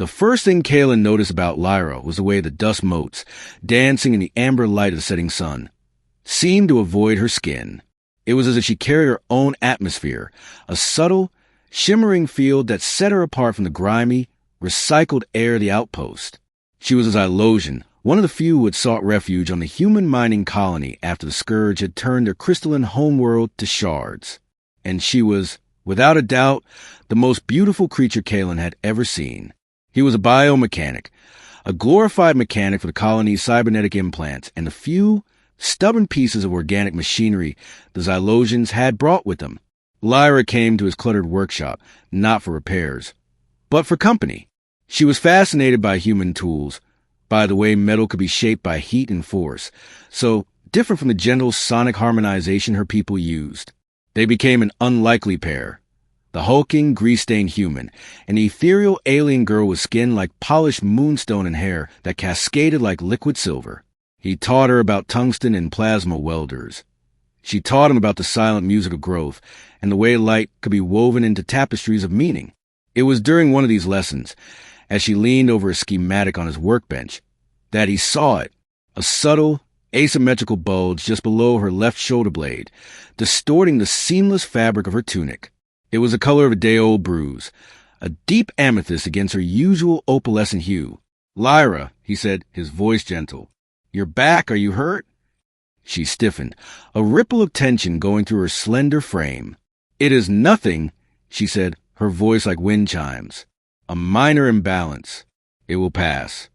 The first thing Kaelin noticed about Lyra was the way the dust motes, dancing in the amber light of the setting sun, seemed to avoid her skin. It was as if she carried her own atmosphere, a subtle, shimmering field that set her apart from the grimy, recycled air of the outpost. She was a Xylosian, one of the few who had sought refuge on the human mining colony after the Scourge had turned their crystalline homeworld to shards. And she was, without a doubt, the most beautiful creature Kaelin had ever seen. He was a biomechanic, a glorified mechanic for the colony's cybernetic implants and the few, stubborn pieces of organic machinery the Xylosians had brought with them. Lyra came to his cluttered workshop, not for repairs, but for company. She was fascinated by human tools, by the way metal could be shaped by heat and force, so different from the gentle sonic harmonization her people used. They became an unlikely pair. The hulking, grease-stained human, an ethereal alien girl with skin like polished moonstone and hair that cascaded like liquid silver. He taught her about tungsten and plasma welders. She taught him about the silent music of growth and the way light could be woven into tapestries of meaning. It was during one of these lessons, as she leaned over a schematic on his workbench, that he saw it, a subtle, asymmetrical bulge just below her left shoulder blade, distorting the seamless fabric of her tunic. It was the color of a day-old bruise, a deep amethyst against her usual opalescent hue. "Lyra," he said, his voice gentle. "You're back, are you hurt?" She stiffened, a ripple of tension going through her slender frame. "It is nothing," she said, her voice like wind chimes. "A minor imbalance. It will pass."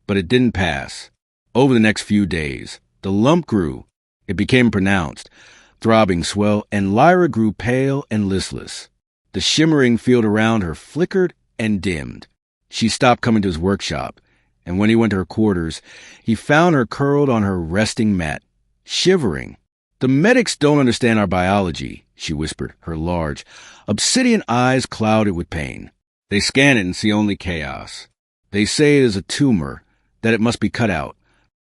But it didn't pass. Over the next few days, the lump grew. It became pronounced. Throbbing swell, and Lyra grew pale and listless. The shimmering field around her flickered and dimmed. She stopped coming to his workshop, and when he went to her quarters, he found her curled on her resting mat, shivering. "The medics don't understand our biology," she whispered, her large, obsidian eyes clouded with pain. "They scan it and see only chaos. They say it is a tumor, that it must be cut out."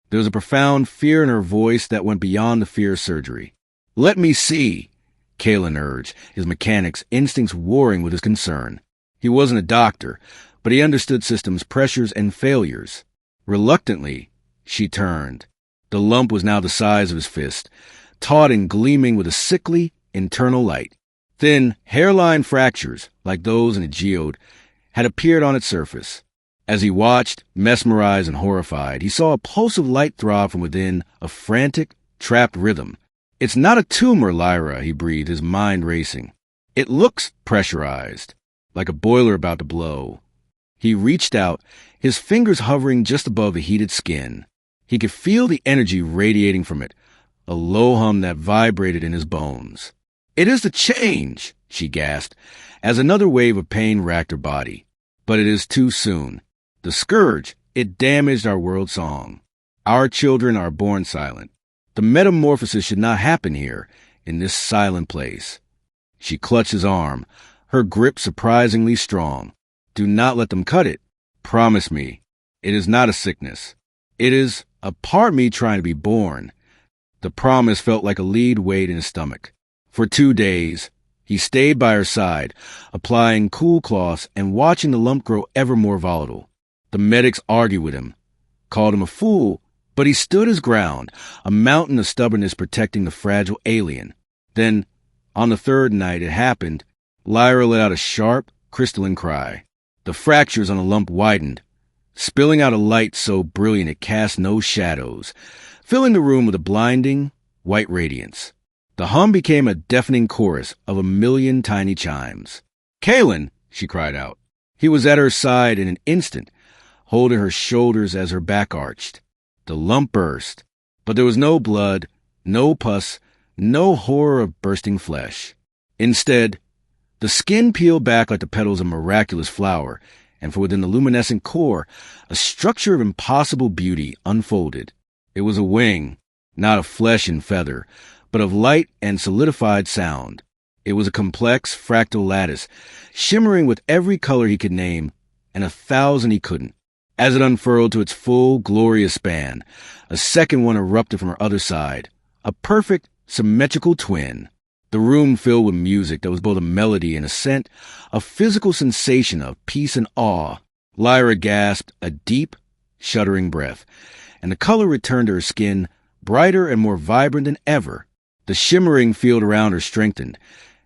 There was a profound fear in her voice that went beyond the fear of surgery. "Let me see," Kaelin urged, his mechanics' instincts warring with his concern. He wasn't a doctor, but he understood systems' pressures and failures. Reluctantly, she turned. The lump was now the size of his fist, taut and gleaming with a sickly, internal light. Thin, hairline fractures, like those in a geode, had appeared on its surface. As he watched, mesmerized and horrified, he saw a pulse of light throb from within, a frantic, trapped rhythm. "It's not a tumor, Lyra," he breathed, his mind racing. "It looks pressurized, like a boiler about to blow." He reached out, his fingers hovering just above the heated skin. He could feel the energy radiating from it, a low hum that vibrated in his bones. "It is the change," she gasped, as another wave of pain racked her body. "But it is too soon. The Scourge, it damaged our world song. Our children are born silent. The metamorphosis should not happen here, in this silent place." She clutched his arm, her grip surprisingly strong. "Do not let them cut it. Promise me. It is not a sickness. It is a part of me trying to be born." The promise felt like a lead weight in his stomach. For 2 days, he stayed by her side, applying cool cloths and watching the lump grow ever more volatile. The medics argued with him, called him a fool, but he stood his ground, a mountain of stubbornness protecting the fragile alien. Then, on the 3rd night it happened, Lyra let out a sharp, crystalline cry. The fractures on the lump widened, spilling out a light so brilliant it cast no shadows, filling the room with a blinding, white radiance. The hum became a deafening chorus of 1,000,000 tiny chimes. "Kaelin!" she cried out. He was at her side in an instant, holding her shoulders as her back arched. The lump burst, but there was no blood, no pus, no horror of bursting flesh. Instead, the skin peeled back like the petals of a miraculous flower, and from within the luminescent core, a structure of impossible beauty unfolded. It was a wing, not of flesh and feather, but of light and solidified sound. It was a complex, fractal lattice, shimmering with every color he could name, and 1,000 he couldn't. As it unfurled to its full, glorious span, a second one erupted from her other side, a perfect, symmetrical twin. The room filled with music that was both a melody and a scent, a physical sensation of peace and awe. Lyra gasped a deep, shuddering breath, and the color returned to her skin, brighter and more vibrant than ever. The shimmering field around her strengthened,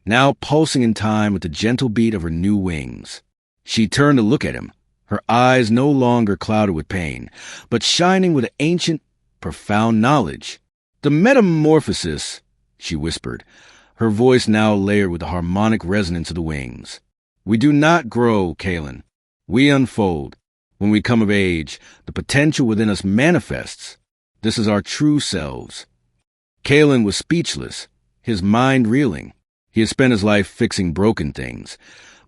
now pulsing in time with the gentle beat of her new wings. She turned to look at him, her eyes no longer clouded with pain, but shining with ancient, profound knowledge. "The metamorphosis," she whispered, her voice now layered with the harmonic resonance of the wings. "We do not grow, Kaelin. We unfold. When we come of age, the potential within us manifests. This is our true selves." Kaelin was speechless, his mind reeling. He had spent his life fixing broken things,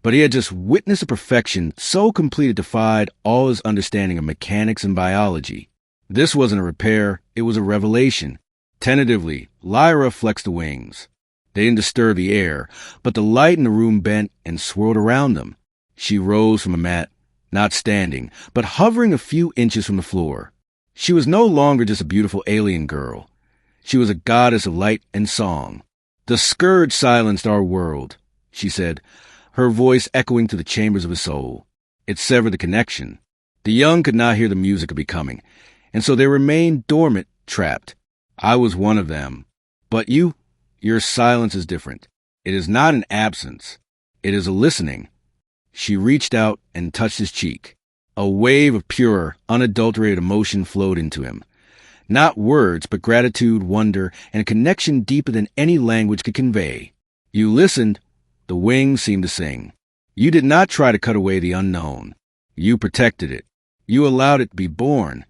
but he had just witnessed a perfection so complete it defied all his understanding of mechanics and biology. This wasn't a repair, it was a revelation. Tentatively, Lyra flexed the wings. They didn't disturb the air, but the light in the room bent and swirled around them. She rose from a mat, not standing, but hovering a few inches from the floor. She was no longer just a beautiful alien girl. She was a goddess of light and song. "The scourge silenced our world," she said, her voice echoing to the chambers of his soul. It severed the connection. The young could not hear the music of becoming, and so they remained dormant, trapped. "I was one of them. But your silence is different. It is not an absence. It is a listening." She reached out and touched his cheek. A wave of pure, unadulterated emotion flowed into him. Not words, but gratitude, wonder, and a connection deeper than any language could convey. "You listened," the wings seemed to sing. "You did not try to cut away the unknown. You protected it. You allowed it to be born."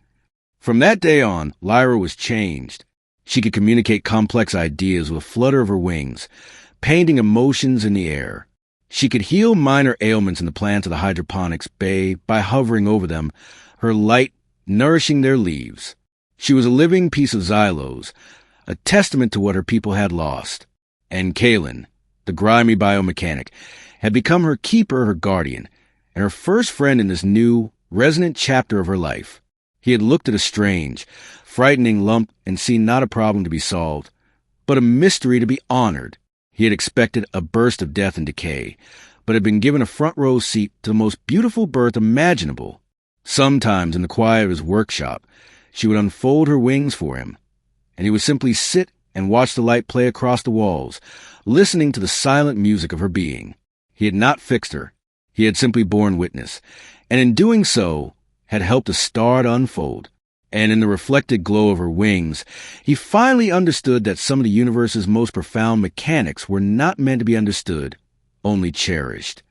From that day on, Lyra was changed. She could communicate complex ideas with a flutter of her wings, painting emotions in the air. She could heal minor ailments in the plants of the hydroponics bay by hovering over them, her light nourishing their leaves. She was a living piece of xylose, a testament to what her people had lost. And Kaelin, the grimy biomechanic, had become her keeper, her guardian, and her first friend in this new, resonant chapter of her life. He had looked at a strange, frightening lump and seen not a problem to be solved, but a mystery to be honored. He had expected a burst of death and decay, but had been given a front-row seat to the most beautiful birth imaginable. Sometimes, in the quiet of his workshop, she would unfold her wings for him, and he would simply sit and watch the light play across the walls, listening to the silent music of her being. He had not fixed her. He had simply borne witness, and in doing so, had helped a star to unfold. And in the reflected glow of her wings, he finally understood that some of the universe's most profound mechanics were not meant to be understood, only cherished.